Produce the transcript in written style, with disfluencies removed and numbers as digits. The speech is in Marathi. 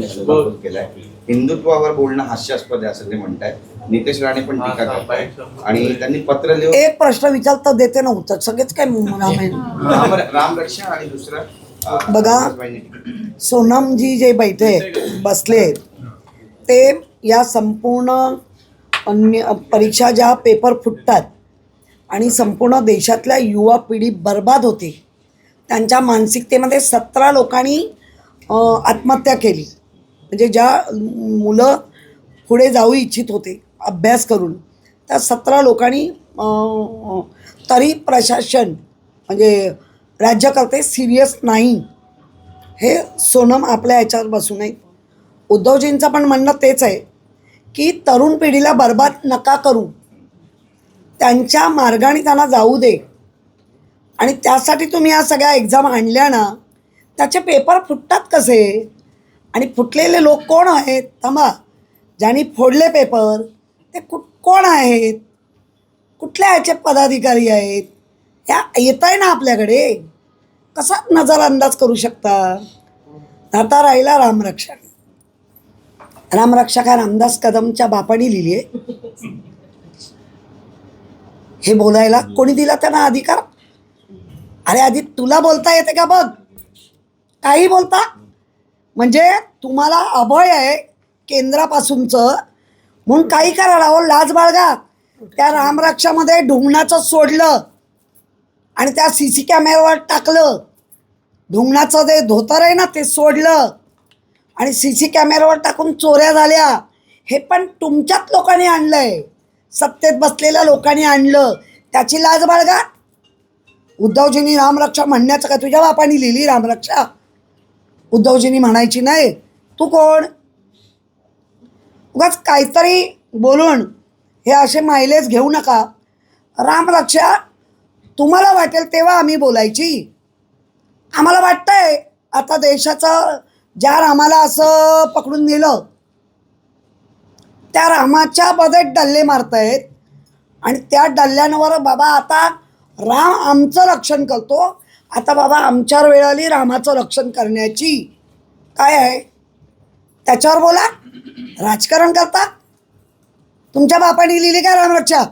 नमूद केलाय. हिंदुत्वावर बोलणं हास्यास्पद आहे असं ते म्हणतायत. नितेश राणे पण टीका करतायत आणि त्यांनी पत्र लिहून एक प्रश्न विचारता देते नव्हतं सगळेच काय राम रक्षा आणि दुसरं बघा, सोनमजी जे बैठे बसले ते या संपूर्ण परीक्षा ज्या पेपर फुटतात आणि संपूर्ण देशातल्या युवा पिढी बर्बाद होते, त्यांच्या मानसिकतेमध्ये 17 लोकांनी आत्महत्या केली. म्हणजे ज्या मुलं पुढे जाऊ इच्छित होते अभ्यास करून, त्या 17 लोकांनी तरी प्रशासन म्हणजे राज्यकर्ते सिरियस नाही. हे सोनम आपल्या ह्याच्यावर बसू नये. उद्धवजींचं पण म्हणणं तेच आहे की तरुण पिढीला बर्बाद नका करू, त्यांच्या मार्गाने त्यांना जाऊ दे. आणि त्यासाठी तुम्ही या सगळ्या एक्झाम आणल्या ना, त्याचे पेपर फुटतात कसे? आणि फुटलेले लोक कोण आहेत? थांबा, ज्यांनी फोडले पेपर ते कोण आहेत? कुठल्या ह्याचे पदाधिकारी आहेत? ह्या येत आहे ना आपल्याकडे, कसा नजरअंदाज करू शकता? आता राहिला रामरक्षा. रामरक्षा काय रामदास कदमच्या बापाने लिहिली आहे? हे बोलायला कोणी दिला त्यांना अधिकार? अरे आधी तुला बोलता येते का? बघ, काही बोलता म्हणजे तुम्हाला अभय आहे केंद्रापासूनचं, म्हणून काही करा राहो, लाज बाळगा. त्या रामरक्षामध्ये ढुंगणाचं सोडलं आणि त्या CC कॅमेऱ्यावर टाकलं. ढुंगणाचं जे धोतर आहे ना ते सोडलं आणि CC कॅमेऱ्यावर टाकून चोऱ्या झाल्या. हे पण तुमच्याच लोकांनी आणलं आहे, सत्तेत बसलेल्या लोकांनी आणलं. त्याची लाज बाळगा. उद्धवजींनी रामरक्षा म्हणण्याचं का तुझ्या बापाने लिहिली रामरक्षा? उद्धवजींनी म्हणायची नाही. तू कोण? उगाच काहीतरी बोलून हे असे मायलेज घेऊ नका. रामरक्षा तुम्हाला वाटेल तेव्हा आम्ही बोलायची. आम्हाला वाटतंय आता देशाचं ज्या रामाला असं पकडून नेलं त्या रामाच्या मध्ये डल्ले मारतायत आणि त्या डल्ल्यांवर बाबा आता राम आमचं रक्षण करतो, आता बाबा आमच्यावर वेळ आली रामाचं रक्षण करण्याची. काय आहे त्याच्यावर बोला. राजकारण करता. तुमच्या बापाने लिहिली का रामरक्षा?